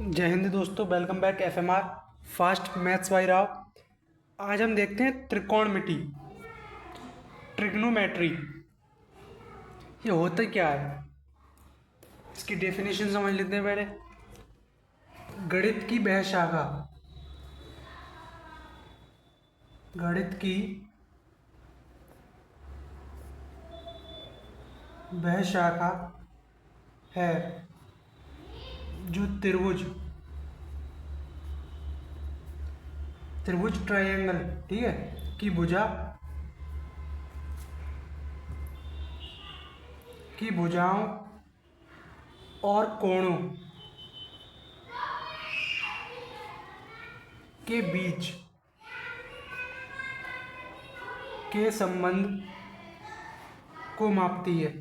जय हिंद दोस्तों, welcome back FMR fast maths by Rao. आज हम देखते हैं त्रिकोणमिति, ट्रिग्नोमेट्री। ये होता क्या है, इसकी डेफिनेशन समझ लेते हैं पहले। गणित की वह शाखा, गणित की वह शाखा है जो त्रिभुज ट्रायंगल, ठीक है, की भुजाओं और कोणों के बीच के संबंध को मापती है।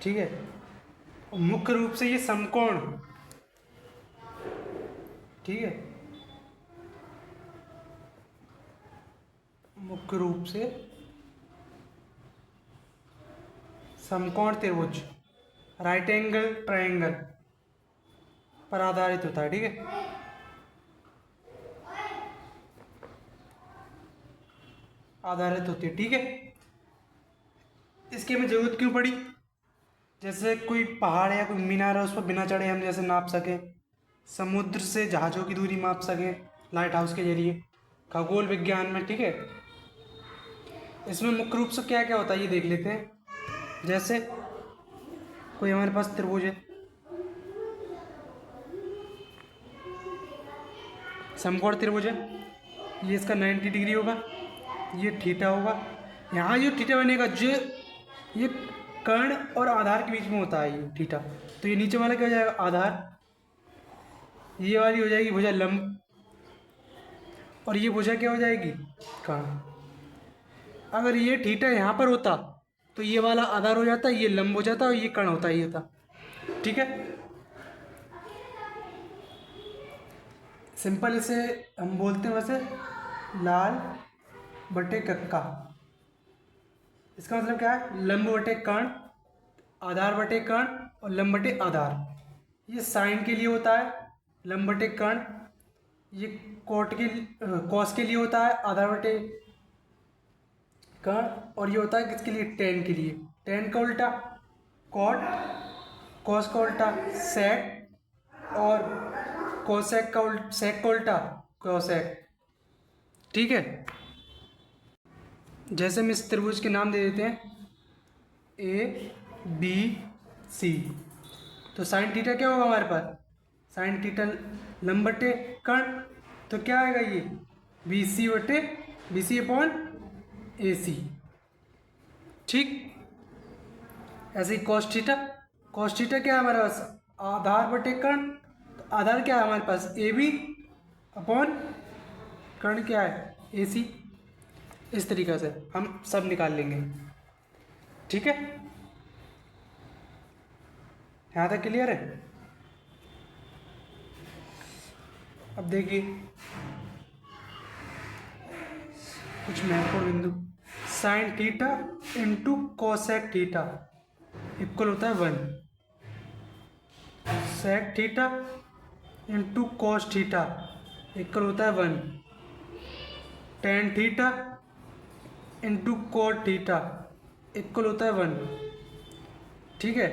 ठीक है, मुख्य रूप से ये समकोण, ठीक है, मुख्य रूप से समकोण त्रिभुज, राइट एंगल ट्रायंगल पर आधारित होता है। ठीक है, आधारित होती है। ठीक है, इसकी हमें जरूरत क्यों पड़ी? जैसे कोई पहाड़ या कोई मीनार है, उस पर बिना चढ़े हम जैसे नाप सकें, समुद्र से जहाज़ों की दूरी माप सकें लाइट हाउस के जरिए, खगोल विज्ञान में। ठीक है, इसमें मुख्य रूप से क्या क्या होता है ये देख लेते हैं। जैसे कोई हमारे पास त्रिभुज है, समकोण त्रिभुज है, ये इसका 90 डिग्री होगा, ये थीटा होगा। यहाँ जो थीटा बनेगा, जो ये कर्ण और आधार के बीच में होता है ये थीटा, तो ये नीचे वाला क्या हो जाएगा, आधार। ये वाली हो जाएगी भुजा लंब, और ये भुजा क्या हो जाएगी, कर्ण। अगर ये थीटा यहाँ पर होता तो ये वाला आधार हो जाता, ये लंब हो जाता और ये कर्ण होता, ये होता। ठीक है, सिंपल इसे हम बोलते हैं वैसे लाल बटे कक्का। इसका मतलब क्या है, लंब बटे कर्ण, आधार बटे कर्ण और लंब बटे आधार। ये साइन के लिए होता है, लंब बटे कर्ण। ये कॉस के लिए होता है, आधार बटे कर्ण। और ये होता है किसके लिए, टेन के लिए। टेन का उल्टा कॉट, कॉस का उल्टा सेक, और कोसेक का उल्टा, सेक का उल्टा कोसेक। ठीक है, जैसे हम इस त्रिभुज के नाम दे देते हैं ए बी सी, तो साइन थीटा क्या होगा हमारे पास, साइन थीटा लंब बटे कर्ण, तो क्या आएगा ये बी सी बटे बी सी अपॉन ए सी। ठीक, ऐसे ही कॉस थीटा, कॉस थीटा क्या है हमारे पास, आधार बटे कर्ण, तो आधार क्या है हमारे पास, ए बी अपॉन कर्ण क्या है, ए सी। इस तरीक़े से हम सब निकाल लेंगे। ठीक है, यहाँ तक क्लियर है। अब देखिए कुछ महत्वपूर्ण बिंदु, sine theta into cosec theta equal होता है 1, sec theta into cos theta equal होता है 1, tan theta into cot theta equal होता है 1। ठीक है,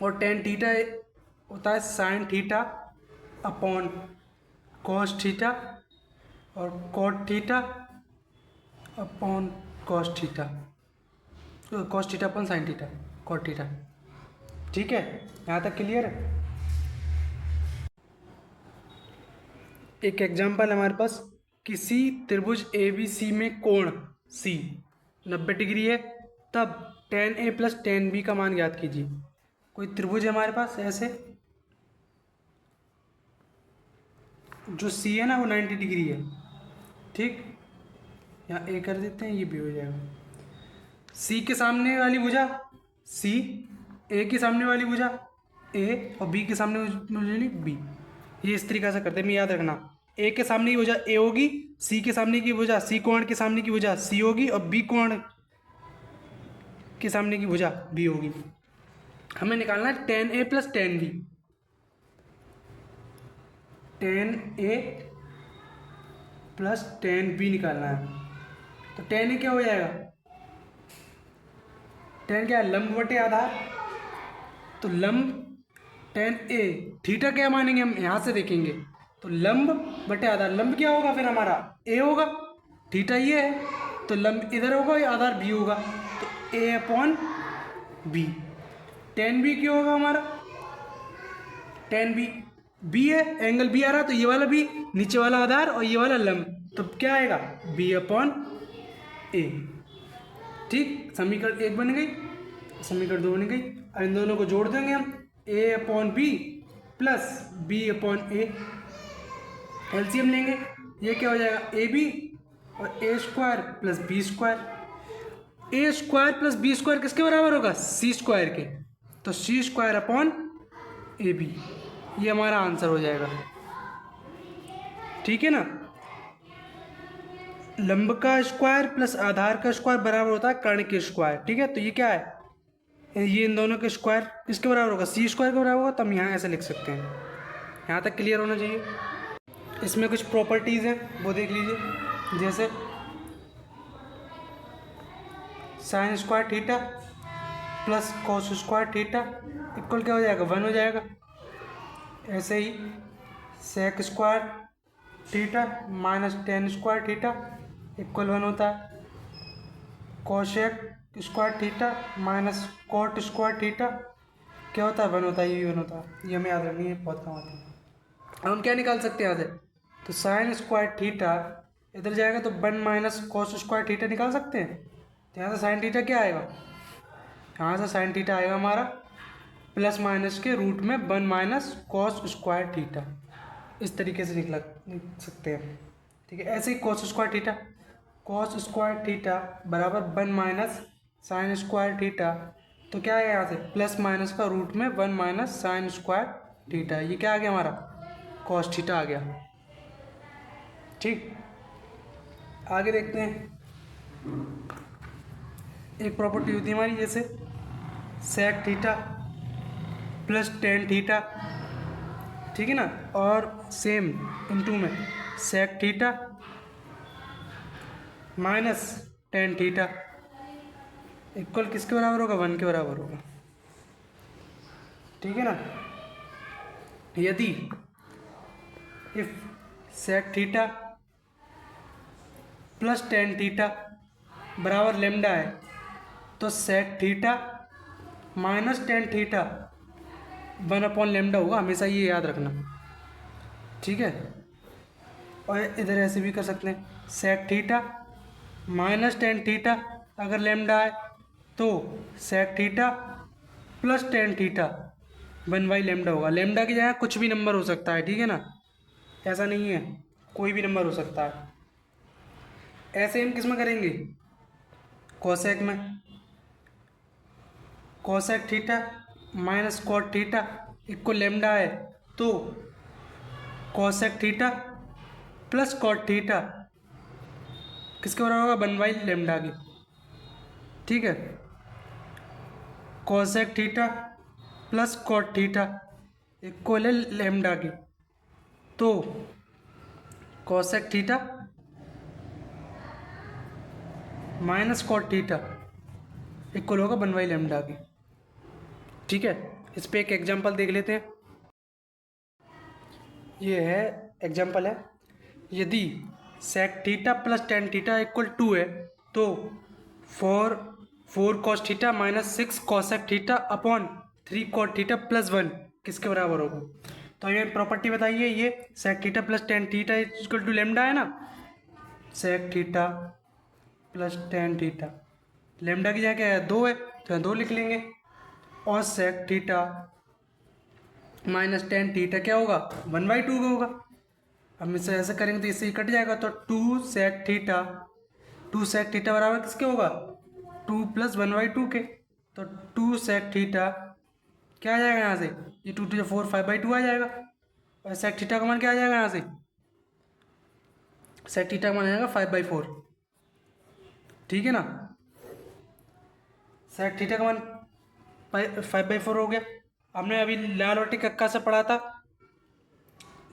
और टेन थीटा होता है sine theta upon cos theta, और cot theta upon cos theta, cos theta upon sine theta, cot theta. ठीक है, यहाँ तक क्लियर है। एक एग्जांपल हमारे पास, किसी त्रिभुज ए बी सी में कोण सी 90 डिग्री है, तब tan a plus tan b का मान ज्ञात कीजिए। कोई त्रिभुज है हमारे पास ऐसे, जो सी है ना वो 90 डिग्री है। ठीक, यहाँ ए कर देते हैं, ये भी हो जाएगा। सी के सामने वाली भुजा सी, ए के सामने वाली भुजा ए, और बी के सामने वाली बी। ये इस तरीक़े से करते हैं, मैं याद रखना, ए के सामने की भुजा ए होगी, सी के सामने की भुजा सी कोण के सामने की भुजा सी होगी, और बी कोण के सामने की भुजा बी होगी। हमें निकालना है टेन ए प्लस टेन बी। टेन ए प्लस टेन बी निकालना है। तो टेन ए क्या हो जाएगा, टेन क्या है, लंब बटे आधार। तो लंब टेन ए, थीटा क्या मानेंगे हम, यहाँ से देखेंगे तो लंब बटे आधार। लंब क्या होगा फिर हमारा, ए होगा, थीटा ये है तो लंब इधर होगा, या आधार बी होगा, तो ए अपॉन बी। टेन बी क्या होगा हमारा, टेन बी, बी है, एंगल बी आ रहा तो ये वाला बी, नीचे वाला आधार और ये वाला लंब, तो क्या आएगा बी अपॉन ए। ठीक, समीकरण एक बन गई, समीकरण दो बन गई। अब इन दोनों को जोड़ देंगे हम, A upon B plus B upon A, LCM लेंगे, ये क्या हो जाएगा ए बी और A square plus B square. A square plus B square किसके बराबर होगा, सी स्क्वायर के, तो C square upon A B, ये हमारा आंसर हो जाएगा। ठीक है ना, लंब का स्क्वायर प्लस आधार का स्क्वायर बराबर होता है कर्ण के स्क्वायर। ठीक है, तो ये क्या है, ये इन दोनों के स्क्वायर किसके बराबर होगा, सी स्क्वायर के बराबर होगा, तो हम यहाँ ऐसे लिख सकते हैं। यहाँ तक क्लियर होना चाहिए। इसमें कुछ प्रॉपर्टीज़ हैं वो देख लीजिए, जैसे sine square theta plus cos square theta equal क्या हो जाएगा, वन हो जाएगा। ऐसे ही sec square theta minus tan square theta equal one होता है। Cosec square theta minus cot square theta क्या होता है, वन होता है, ये भी वन होता है, ये हमें याद रखनी है, बहुत काम आता है। अब हम क्या निकाल सकते हैं यहाँ से, तो साइन स्क्वायर थीटा इधर जाएगा तो one minus cos square theta निकाल सकते हैं। तो यहाँ से साइन थीटा क्या आएगा, यहाँ से साइन थीटा आएगा हमारा प्लस माइनस के रूट में one minus cos square theta, इस तरीके से निकल सकते हैं। ठीक है, ऐसे ही cos square theta, cos square theta बराबर one minus sine square theta, तो क्या आएगा यहाँ से प्लस माइनस का रूट में one minus sine square theta, ये क्या आ गया हमारा कॉस थीटा आ गया। ठीक, आगे देखते हैं। एक प्रॉपर्टी होती है हमारी, जैसे sec theta plus tan theta, ठीक है ना, और सेम इनटू में sec theta minus tan theta equal किसके बराबर होगा, वन के बराबर होगा। ठीक है ना, यदि if sec theta plus tan theta बराबर लेमडा है, तो sec theta minus tan theta one upon lambda होगा, हमेशा ये याद रखना। ठीक है, और इधर ऐसे भी कर सकते हैं, sec theta minus tan theta अगर लेमडा है तो sec theta plus tan theta one by lambda होगा। लेमडा की जगह कुछ भी नंबर हो सकता है, ठीक है ना, ऐसा नहीं है, कोई भी नंबर हो सकता है। ऐसे हम किस में करेंगे, कोसेक में, cosec theta minus cot theta equal lambda है, तो cosec theta plus cot theta किसके बराबर होगा, वन बाई लेमडा की। ठीक है, cosec theta plus cot theta equal है लेमडा की, तो cosec theta minus cot theta equal होगा वन बाई लेमडा की। ठीक है, इस पे एक एग्जांपल देख लेते हैं। ये है एग्जांपल है, यदि sec theta plus tan theta equal two है, तो four cos theta minus six cosec theta upon three cot theta plus one किसके बराबर होगा। तो ये प्रॉपर्टी बताइए, ये sec theta plus tan theta equal two lambda है ना, sec theta plus tan theta, lambda की जगह क्या है, दो है, तो यहाँ दो लिख लेंगे, और sec theta minus tan theta क्या होगा, वन बाई टू का होगा। हम इसे ऐसे करेंगे तो इससे ही कट जाएगा, तो टू सेक थीटा बराबर किसके होगा, two plus one by two के, तो टू सेक थीटा क्या आ जाएगा यहाँ से, ये two two four, five by two आ जाएगा, और सेक थीटा का मान क्या आ जाएगा यहाँ से, सेक थीटा का मान आ जाएगा फाइव बाई फोर। ठीक है ना, सेक थीटा का मान 5/4 हो गया। हमने अभी लाल बटे कक्का से पढ़ा था,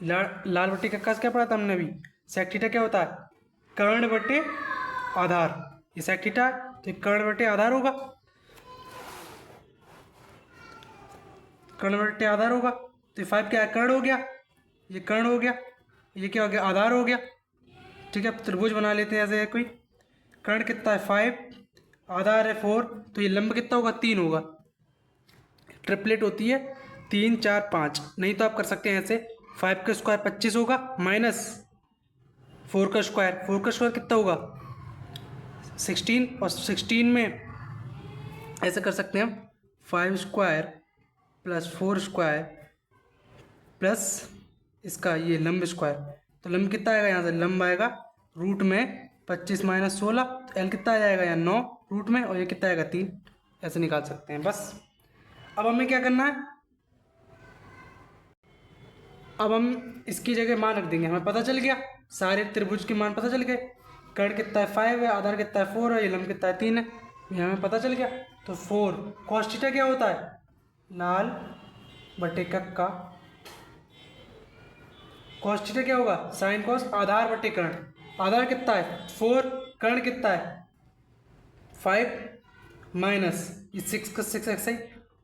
लाल बटे कक्का से क्या पढ़ा था हमने अभी, सेक थीटा क्या होता है, कर्ण बटे आधार। ये सेक थीटा है तो ये कर्ण बटे आधार होगा, कर्ण बटे आधार होगा। तो ये 5 क्या है, कर्ण हो गया, ये कर्ण हो गया, ये क्या हो गया, आधार हो गया। ठीक है, अब त्रिभुज बना लेते हैं ऐसे है कोई। कर्ण कितना है 5, आधार है 4, तो ये लंब कितना होगा 3 होगा। ट्रिपलेट होती है 3 4 5। नहीं तो आप कर सकते हैं ऐसे, 5 का स्क्वायर 25 होगा, माइनस 4 का स्क्वायर, 4 का स्क्वायर कितना होगा 16, और 16 में ऐसे कर सकते हैं हम 5 स्क्वायर प्लस 4 स्क्वायर प्लस इसका ये लंब स्क्वायर। तो लंब कितना आएगा यहाँ से, लंब आएगा रूट में 25 माइनस 16, तो एल कितना आ जाएगा यहाँ 9 रूट में, और ये कितना आएगा 3। ऐसे निकाल सकते हैं बस। अब हमें क्या करना है, अब हम इसकी जगह मान रख देंगे, हमें पता चल गया सारे त्रिभुज के मान पता चल गए। कर्ण कितना है 5 है, आधार कितना है 4 है, ये लंब कितना है 3 है, ये हमें पता चल गया। तो 4 cos थीटा क्या होता है, लाल बटे कक्का, cos थीटा क्या होगा साइन कॉस आधार बटे कर्ण। आधार कितना है 4, कर्ण कितना है 5 माइनस ये 6 का 6 ऐसा ही।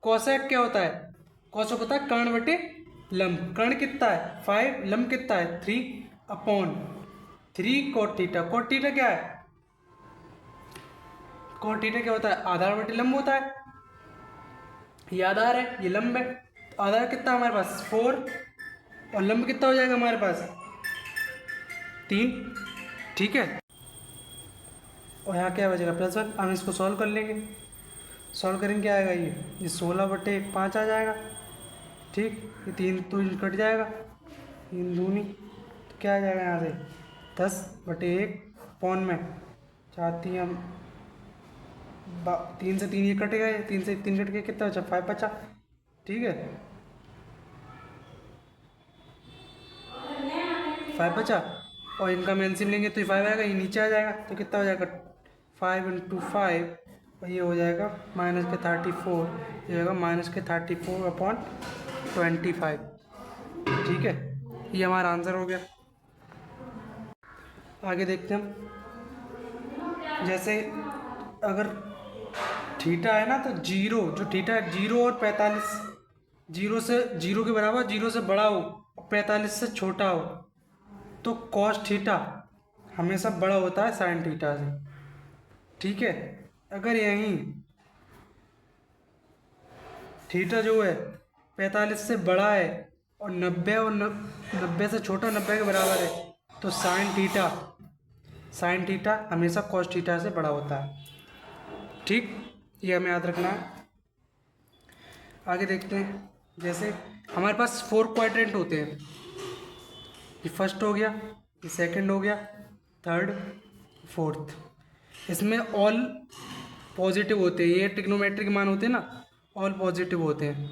कोसेक क्या होता है, कोसेक होता है कर्ण बटे लंब। कर्ण कितना है 5, लंब कितना है 3 upon 3 cot theta. Cot theta क्या है, कोट थीटा क्या होता है, आधार बटे लंब होता है। ये आधार है, ये लंब है। तो आधार कितना हमारे पास 4, और लंब कितना हो जाएगा हमारे पास 3। ठीक है, और यहाँ क्या बचेगा +1। हम इसको सॉल्व कर लेंगे, सॉल्व करेंगे क्या आएगा, ये 16/5 आ जाएगा। ठीक, ये 3 तो कट जाएगा, 3 दूनी तो क्या आ जाएगा यहाँ से 10/1 पौन में 4 3 3 से 3 ये कटेगा, ये 3 से 3 कट के कितना बचा 5 बचा। ठीक है 5 बचा, और इनका हम एलसीएम लेंगे तो ये 5 आएगा, ये नीचे आ जाएगा तो कितना हो जाएगा 5 × 5, और ये हो जाएगा -34, ये होगा -34/25। ठीक है, ये हमारा आंसर हो गया। आगे देखते हैं हम, जैसे अगर थीटा है ना तो जीरो, जो थीटा है 0 और 45, 0 के बराबर, 0 से बड़ा हो और 45 से छोटा हो, तो कॉस थीटा हमेशा बड़ा होता है साइन थीटा से। ठीक है, अगर यहीं थीटा जो है 45 से बड़ा है और 90 और 90 से छोटा 90 के बराबर है, तो साइन थीटा हमेशा कॉस थीटा से बड़ा होता है। ठीक, ये हमें याद रखना है। आगे देखते हैं, जैसे हमारे पास 4 क्वाड्रेंट होते हैं, ये फर्स्ट हो गया, ये सेकंड हो गया, थर्ड, फोर्थ। इसमें ऑल पॉजिटिव होते हैं, ये ट्रिग्नोमेट्रिक मान होते हैं ना, ऑल पॉजिटिव होते हैं।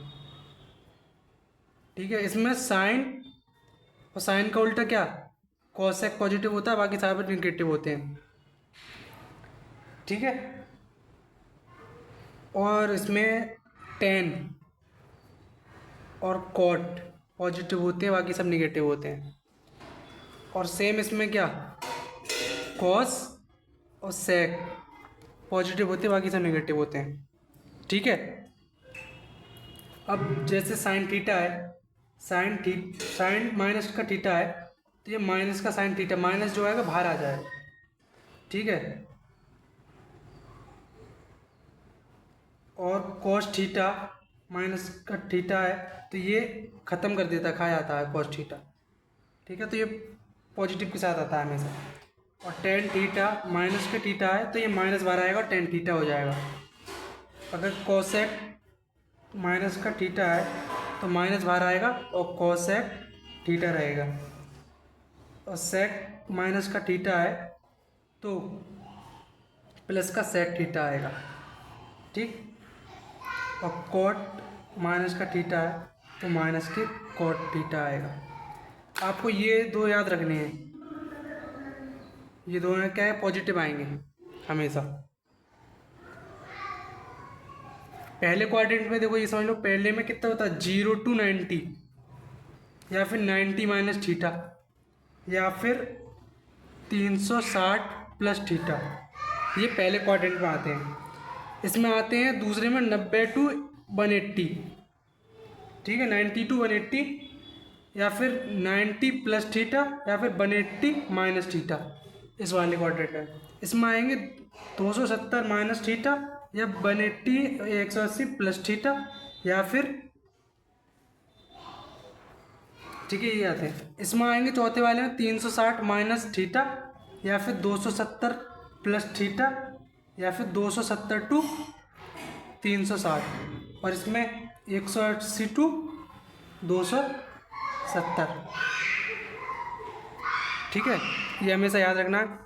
ठीक है, इसमें साइन और साइन का उल्टा क्या, कोसेक पॉजिटिव होता है, बाकी सारे निगेटिव होते हैं। ठीक है, और इसमें टेन और कॉट पॉजिटिव होते हैं, बाकी सब निगेटिव होते हैं। और सेम इसमें क्या, कॉस और सेक पॉजिटिव होते हैं, बाकी सब निगेटिव होते हैं। ठीक है, अब जैसे साइन थीटा है, साइन माइनस का थीटा है, तो ये माइनस का साइन थीटा, माइनस जो आएगा बाहर आ जाए। ठीक है, और कॉस थीटा माइनस का थीटा है, तो ये ख़त्म कर देता, खा जाता है कॉस थीटा। ठीक है, तो ये पॉजिटिव के साथ आता है हमेशा। और टेन थीटा माइनस का थीटा है, तो ये माइनस बाहर आएगा और टेन थीटा हो जाएगा। अगर कोसेक माइनस का थीटा है तो माइनस बाहर आएगा और कोसेक थीटा रहेगा। और सेक माइनस का थीटा है तो प्लस का सेक थीटा आएगा। ठीक, और कोट माइनस का थीटा है तो माइनस के कोट थीटा आएगा। आपको ये दो याद रखने हैं, ये दोनों क्या है, पॉजिटिव आएंगे हमेशा। पहले क्वाड्रेंट में देखो ये समझ लो, पहले में कितना होता है 0 to 90, या फिर 90 माइनस थीटा, या फिर 360 प्लस थीटा, ये पहले क्वाड्रेंट में आते हैं। इसमें आते हैं दूसरे में 90 to 180, ठीक है, 90 to 180, या फिर 90 प्लस थीटा, या फिर 180 माइनस थीटा, इस वाले क्वाड्रेंट में। इसमें आएंगे 270 माइनस थीटा, या 180 180 प्लस थीटा, या फिर, ठीक है, ये आते हैं। इसमें आएंगे चौथे वाले में 360 माइनस थीटा, या फिर 270 प्लस थीटा, या फिर 270 टू 360, और इसमें 180 टू 270, ठीक है, ये हमेशा याद रखना है।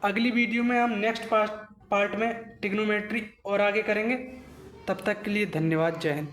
अगली वीडियो में हम नेक्स्ट पार्ट में ट्रिग्नोमेट्री और आगे करेंगे। तब तक के लिए धन्यवाद, जय हिंद।